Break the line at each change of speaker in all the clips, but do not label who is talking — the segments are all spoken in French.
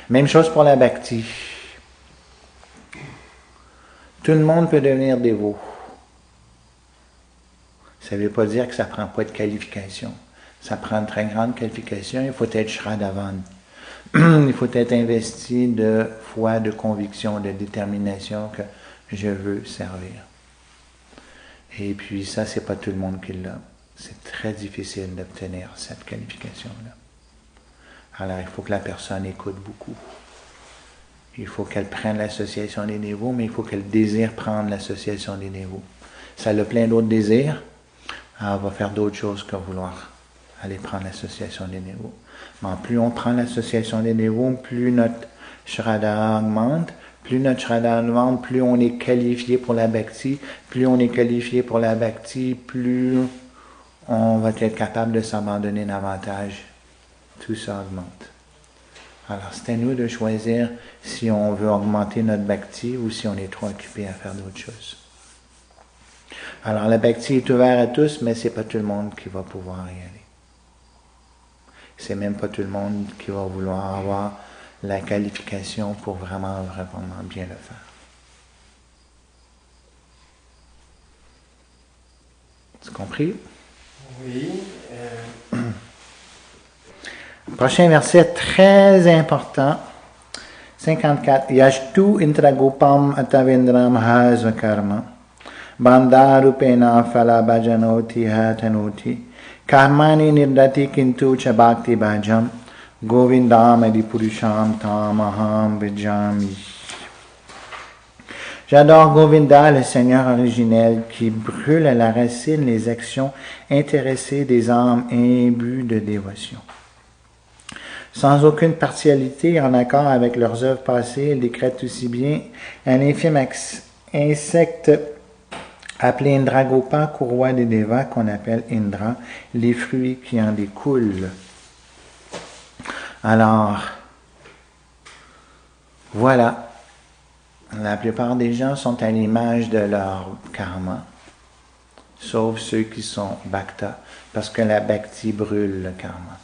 Même chose pour la bhakti. Tout le monde peut devenir dévot. Ça ne veut pas dire que ça ne prend pas de qualification. Ça prend une très grande qualification. Il faut être Shraddhavan. Il faut être investi de foi, de conviction, de détermination que je veux servir. Et puis ça, c'est pas tout le monde qui l'a. C'est très difficile d'obtenir cette qualification-là. Alors, il faut que la personne écoute beaucoup. Il faut qu'elle prenne l'association des dévots, mais il faut qu'elle désire prendre l'association des dévots. Ça a plein d'autres désirs. Alors, on va faire d'autres choses que vouloir aller prendre l'association des dévots. Mais plus on prend l'association des dévots, plus notre Shraddha augmente. Plus notre Shraddha augmente, plus on est qualifié pour la bhakti. Plus on est qualifié pour la bhakti, plus on va être capable de s'abandonner davantage. Tout ça augmente. Alors, c'est à nous de choisir si on veut augmenter notre bhakti ou si on est trop occupé à faire d'autres choses. Alors, la bhakti est ouverte à tous, mais c'est pas tout le monde qui va pouvoir y aller. C'est même pas tout le monde qui va vouloir avoir la qualification pour vraiment bien le faire. Tu as compris?
Oui.
Prochain verset très important. 54. Yashtu intragopam atavendram hazva karma. Bandharupena phala bhajanoti hatanoti. Karmani nirdati kintu cha bhakti bhajam. Govindam adipurusham tamaham vijami. J'adore Govinda, le Seigneur originel, qui brûle à la racine les actions intéressées des âmes imbues de dévotion. Sans aucune partialité, en accord avec leurs œuvres passées, ils décrètent aussi bien un infime insecte appelé Indragopa, courroie des Devas, qu'on appelle Indra, les fruits qui en découlent. Alors, voilà. La plupart des gens sont à l'image de leur karma, sauf ceux qui sont bhakta, parce que la bhakti brûle le karma.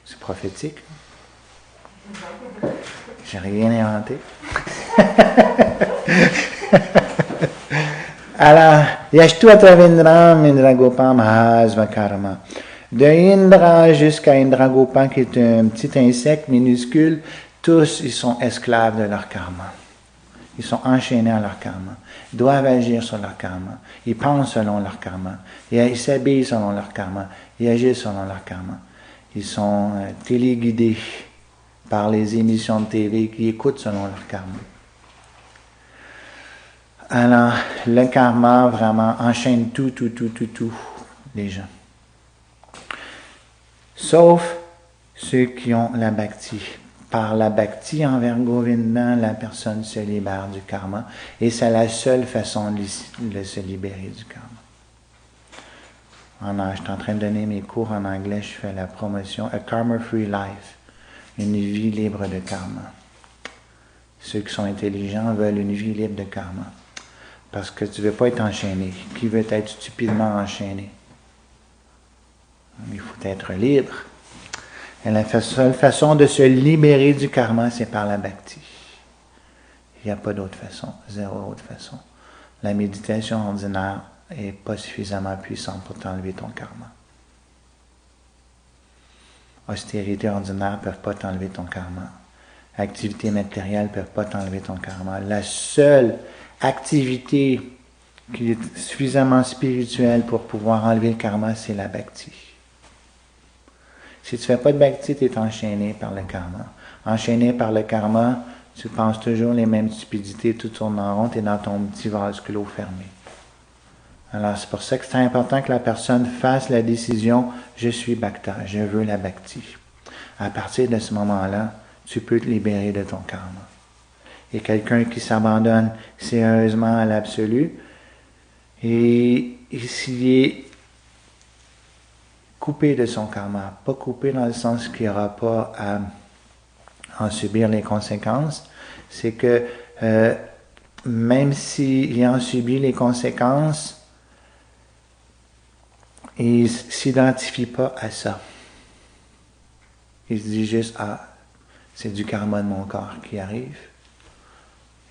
C'est prophétique. J'ai rien inventé. Alors, Yashtu Atavindram Indragopam Hasva Karma. De Indra jusqu'à Indragopa, qui est un petit insecte minuscule, tous, ils sont esclaves de leur karma. Ils sont enchaînés à leur karma. Ils doivent agir sur leur karma. Ils pensent selon leur karma. Ils s'habillent selon leur karma. Ils agissent selon leur karma. Ils sont téléguidés par les émissions de TV qui écoutent selon leur karma. Alors, le karma vraiment enchaîne tout, les gens. Sauf ceux qui ont la bhakti. Par la bhakti envers Govinda, la personne se libère du karma. Et c'est la seule façon de se libérer du karma. Je suis en train de donner mes cours en anglais, je fais la promotion A Karma Free Life, une vie libre de karma. Ceux qui sont intelligents veulent une vie libre de karma. Parce que tu ne veux pas être enchaîné. Qui veut être stupidement enchaîné? Il faut être libre. Et la seule façon de se libérer du karma, c'est par la bhakti. Il n'y a pas d'autre façon, zéro autre façon. La méditation ordinaire n'est pas suffisamment puissante pour t'enlever ton karma. Austérité ordinaire ne peuvent pas t'enlever ton karma. Activité matérielle ne peuvent pas t'enlever ton karma. La seule activité qui est suffisamment spirituelle pour pouvoir enlever le karma, c'est la bhakti. Si tu ne fais pas de bhakti, tu es enchaîné par le karma. Enchaîné par le karma, tu penses toujours les mêmes stupidités, tout tourne en rond, tu es dans ton petit vase clos fermé. Alors, c'est pour ça que c'est important que la personne fasse la décision « Je suis bhakta, je veux la bhakti ». À partir de ce moment-là, tu peux te libérer de ton karma. Et quelqu'un qui s'abandonne sérieusement à l'absolu, et s'il est coupé de son karma, pas coupé dans le sens qu'il n'aura pas à en subir les conséquences, c'est que même s'il en subit les conséquences, il ne s'identifie pas à ça. Il se dit juste, C'est du karma de mon corps qui arrive.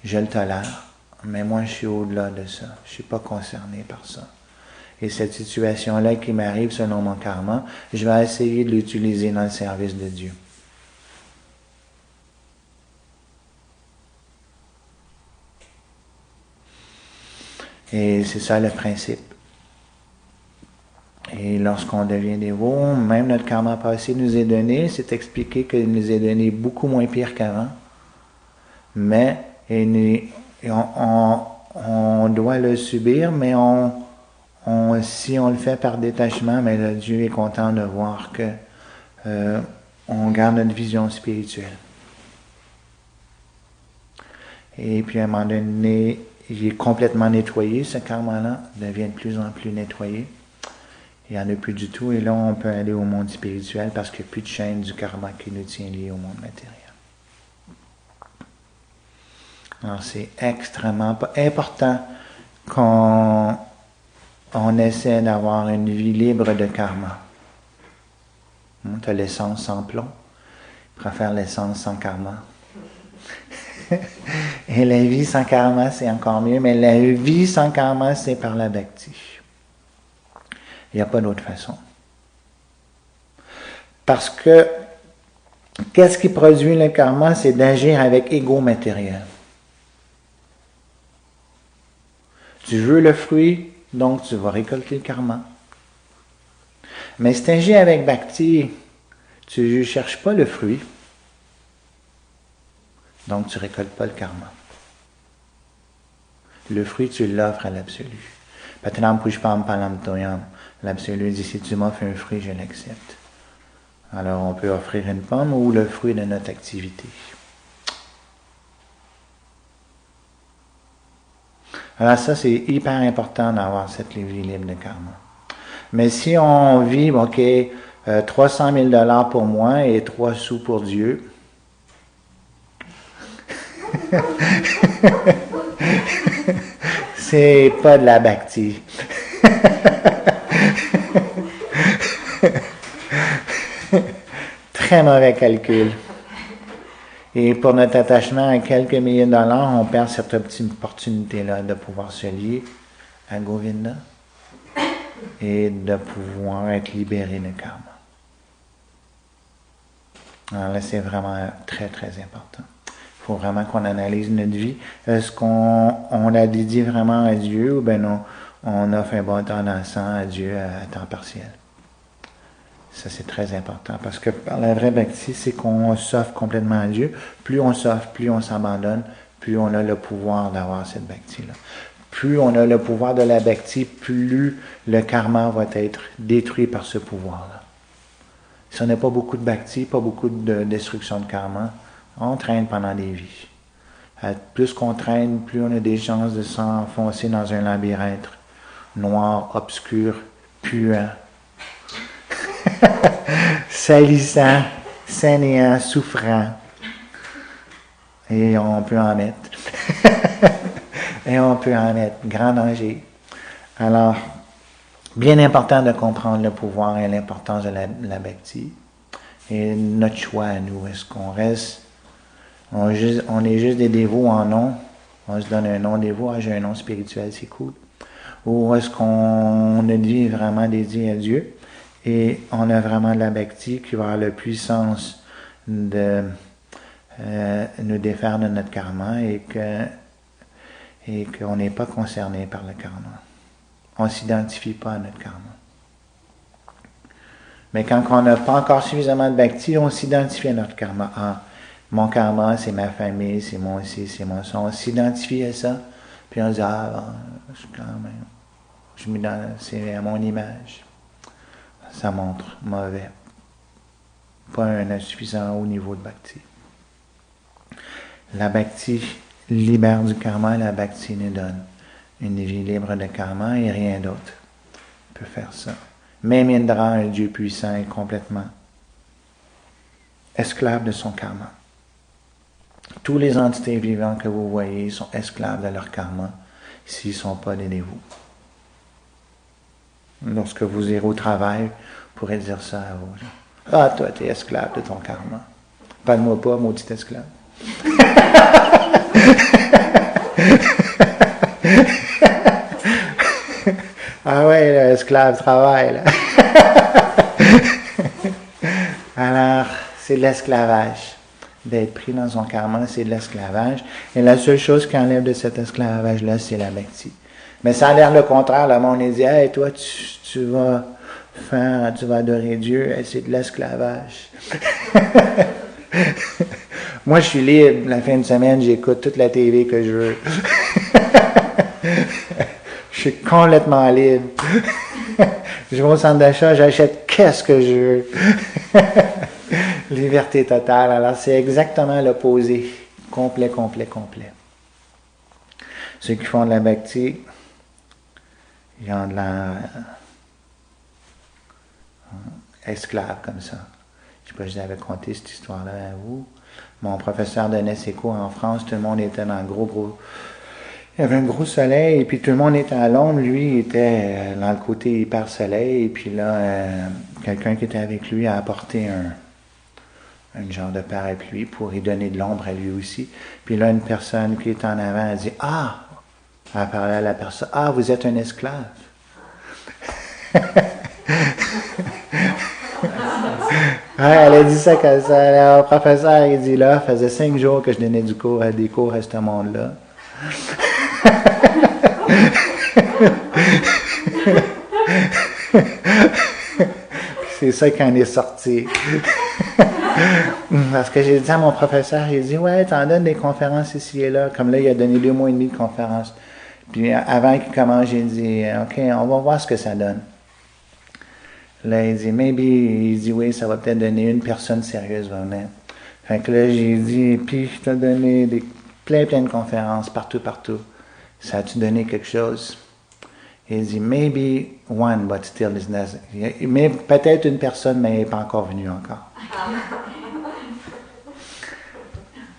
Je le tolère, mais moi je suis au-delà de ça. Je ne suis pas concerné par ça. Et cette situation-là qui m'arrive selon mon karma, je vais essayer de l'utiliser dans le service de Dieu. Et c'est ça le principe. Et lorsqu'on devient dévot, même notre karma passé nous est donné, c'est expliqué qu'il nous est donné beaucoup moins pire qu'avant. Mais on doit le subir, mais si on le fait par détachement, mais là, Dieu est content de voir que on garde notre vision spirituelle. Et puis à un moment donné, il est complètement nettoyé, ce karma-là devient de plus en plus nettoyé. Il n'y en a plus du tout, et là on peut aller au monde spirituel parce qu'il n'y a plus de chaîne du karma qui nous tient liés au monde matériel. Alors c'est extrêmement important qu'on essaie d'avoir une vie libre de karma. Tu as l'essence sans plomb, je préfère l'essence sans karma. Et la vie sans karma, c'est encore mieux, mais la vie sans karma, c'est par la bhakti. Il n'y a pas d'autre façon. Parce que, qu'est-ce qui produit le karma? C'est d'agir avec ego matériel. Tu veux le fruit, donc tu vas récolter le karma. Mais si tu agis avec bhakti, tu ne cherches pas le fruit, donc tu ne récoltes pas le karma. Le fruit, tu l'offres à l'absolu. Patanam pushpam palam toyam. L'absolu dit, si tu m'offres un fruit, je l'accepte. Alors on peut offrir une pomme ou le fruit de notre activité. Alors ça, c'est hyper important d'avoir cette vie libre de karma. Mais si on vit, ok, 300 000 $ pour moi et 3 sous pour Dieu, c'est pas de la bhakti. Très mauvais calcul. Et pour notre attachement à quelques milliers de dollars, on perd cette petite opportunité-là de pouvoir se lier à Govinda et de pouvoir être libéré de karma. Alors là, c'est vraiment très, très important. Il faut vraiment qu'on analyse notre vie. Est-ce qu'on la dédie vraiment à Dieu ou bien on offre un bon temps d'encens à Dieu à temps partiel? Ça, c'est très important parce que par la vraie bhakti, c'est qu'on s'offre complètement à Dieu. Plus on s'offre, plus on s'abandonne, plus on a le pouvoir d'avoir cette bhakti-là. Plus on a le pouvoir de la bhakti, plus le karma va être détruit par ce pouvoir-là. Si on n'a pas beaucoup de bhakti, pas beaucoup de destruction de karma, on traîne pendant des vies. Plus qu'on traîne, plus on a des chances de s'enfoncer dans un labyrinthe noir, obscur, puant, salissant, saignant, souffrant. Et on peut en mettre. Et on peut en mettre. Grand danger. Alors, bien important de comprendre le pouvoir et l'importance de la bhakti. Et notre choix à nous. Est-ce qu'on reste, on est juste des dévots en nom, on se donne un nom dévot, j'ai un nom spirituel, c'est cool. Ou est-ce qu'on a une vie vraiment dédiée à Dieu et on a vraiment de la bhakti qui va avoir la puissance de nous défaire de notre karma et qu'on n'est pas concerné par le karma. On ne s'identifie pas à notre karma. Mais quand on n'a pas encore suffisamment de bhakti, on s'identifie à notre karma. Ah, mon karma, c'est ma famille, c'est mon ci, c'est mon ça. On s'identifie à ça, puis on dit, c'est à mon image. Ça montre mauvais. Pas un insuffisant haut niveau de bhakti. La bhakti libère du karma, la bhakti nous donne une vie libre de karma et rien d'autre peut faire ça. Même Indra, un Dieu puissant, est complètement esclave de son karma. Tous les entités vivantes que vous voyez sont esclaves de leur karma s'ils ne sont pas des dévots. Lorsque vous irez au travail, vous pourrez dire ça à vous. Ah, toi, tu es esclave de ton karma. Parle-moi pas, maudit esclave. Ah ouais, là, esclave travaille, là. Alors, c'est l'esclavage. D'être pris dans son karma, c'est de l'esclavage. Et la seule chose qui enlève de cet esclavage-là, c'est la bhakti. Mais ça a l'air le contraire. Le monde dit, hey, toi, tu vas adorer Dieu, et c'est de l'esclavage. Moi, je suis libre. La fin de semaine, j'écoute toute la TV que je veux. Je suis complètement libre. Je vais au centre d'achat, j'achète qu'est-ce que je veux. Liberté totale. Alors, c'est exactement l'opposé. Complet, complet, complet. Ceux qui font de la bhakti, ils ont de l'air esclave comme ça. Je ne sais pas si je vous avais conté cette histoire-là à vous. Mon professeur donnait ses cours en France, tout le monde était dans le gros... Il y avait un gros soleil, et puis tout le monde était à l'ombre. Lui, il était dans le côté hyper soleil, et puis là, quelqu'un qui était avec lui a apporté un genre de parapluie pour y donner de l'ombre à lui aussi. Puis là, une personne qui est en avant a dit, « Ah! » Elle a parlé à la personne, « Ah, vous êtes un esclave! » Ouais, elle a dit ça comme ça. Le professeur, il dit là, faisait 5 jours que je donnais des cours à ce monde-là. C'est ça qui en est sorti. Parce que j'ai dit à mon professeur, il dit, ouais, t'en donnes des conférences ici et là. Comme là, il a donné 2 mois et demi de conférences. Puis avant qu'il commence, j'ai dit, OK, on va voir ce que ça donne. Là, il dit, maybe, il dit, oui, ça va peut-être donner une personne sérieuse va venir. Fait que là, j'ai dit, puis je t'ai donné plein de conférences, partout. Ça a-tu donné quelque chose? Il dit, maybe one, but still is necessary. Mais peut-être une personne, mais elle n'est pas encore venue encore.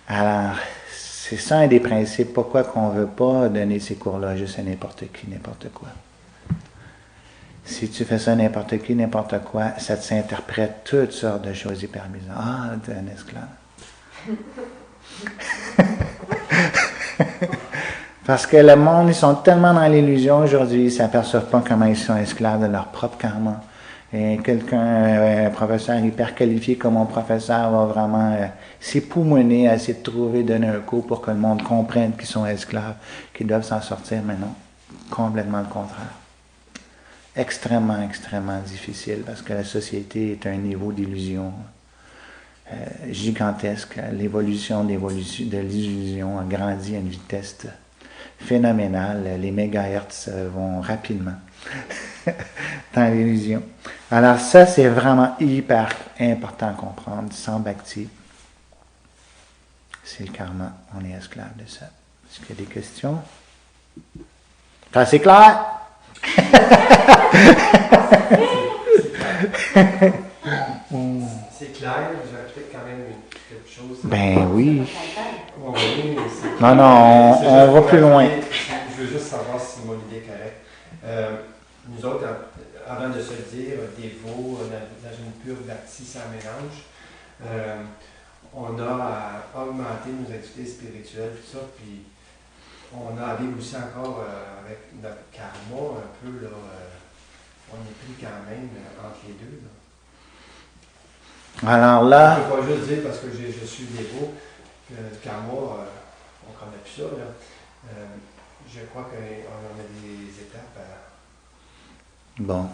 Alors, c'est ça un des principes. Pourquoi qu'on ne veut pas donner ces cours-là juste à n'importe qui, n'importe quoi. Si tu fais ça à n'importe qui, n'importe quoi, ça te s'interprète toutes sortes de choses hyper bizarres. Ah, t'es un esclave. Parce que le monde, ils sont tellement dans l'illusion aujourd'hui, ils ne s'aperçoivent pas comment ils sont esclaves de leur propre karma. Et un professeur hyper qualifié comme mon professeur va vraiment s'époumoner à essayer de trouver, donner un coup pour que le monde comprenne qu'ils sont esclaves, qu'ils doivent s'en sortir, mais non, complètement le contraire. Extrêmement, extrêmement difficile parce que la société est à un niveau d'illusion gigantesque. L'évolution de l'illusion a grandi à une vitesse phénoménale. Les mégahertz vont rapidement dans l'illusion. Alors ça, c'est vraiment hyper important à comprendre. Sans bhakti, c'est le karma. On est esclave de ça. Est-ce qu'il y a des questions? C'est clair?
C'est clair, j'aurais peut-être quand même quelque chose.
Ben oui.
Oui,
non, on va plus loin.
Je veux juste savoir si mon idée est correcte. Nous autres, avant de se dire dévots dans une pure bhakti sans mélange, on a à augmenter nos activités spirituelles, tout ça, puis on a à vivre aussi encore avec notre karma un peu, là, on est pris quand même entre les deux. Là.
Alors là...
Je ne peux pas juste dire parce que je suis dévot que le karma, on ne connaît plus ça. Là. Je crois qu'on a des étapes à...
Bon.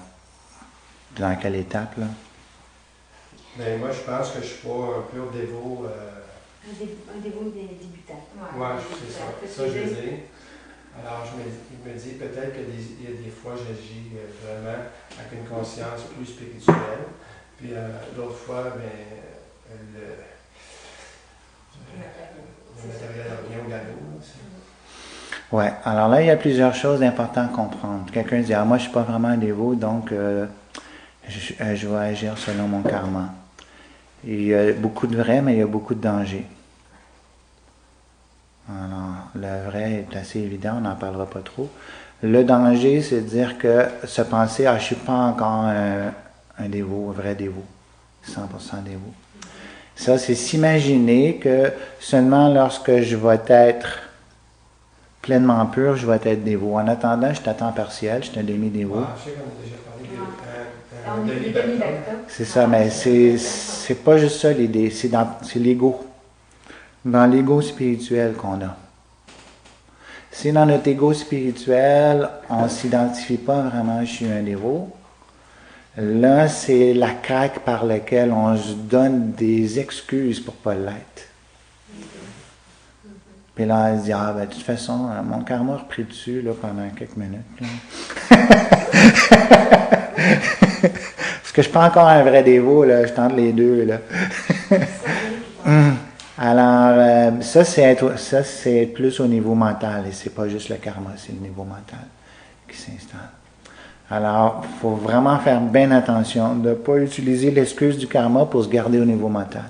Dans quelle étape, là?
Ben, moi, je pense que je ne suis pas un pur dévot...
Un dévot débutant.
Oui, c'est ça. Ça, je veux dire. Alors, je me dis peut-être qu'il y a des fois, j'agis vraiment avec une conscience plus spirituelle. Puis d'autres fois, ben, le matériel revient au galop.
Oui, alors là, il y a plusieurs choses importantes à comprendre. Quelqu'un dit, moi, je ne suis pas vraiment un dévot, donc je vais agir selon mon karma. Il y a beaucoup de vrai, mais il y a beaucoup de danger. Alors, le vrai est assez évident, on n'en parlera pas trop. Le danger, c'est de dire que se penser, je ne suis pas encore un dévot, un vrai dévot, 100% dévot. Ça, c'est s'imaginer que seulement lorsque je vais être pleinement pur, je vais être dévot. En attendant, je suis à temps partiel, je suis un demi-dévot.
Je sais qu'on a déjà parlé
On
de
est
liberté.
demi-bacta.
C'est ça, mais c'est pas juste ça l'idée, c'est l'ego. Dans l'ego spirituel qu'on a. Si dans notre ego spirituel, on ne s'identifie pas vraiment, je suis un dévot, là, c'est la craque par laquelle on se donne des excuses pour ne pas l'être. Puis là, on se dit, ah, ben, de toute façon, mon karma a repris dessus là, pendant quelques minutes. Parce que je ne suis pas encore un vrai dévot, là, je tente les deux. Là. Alors, ça, c'est être plus au niveau mental, et c'est pas juste le karma, c'est le niveau mental qui s'installe. Alors, il faut vraiment faire bien attention de ne pas utiliser l'excuse du karma pour se garder au niveau mental.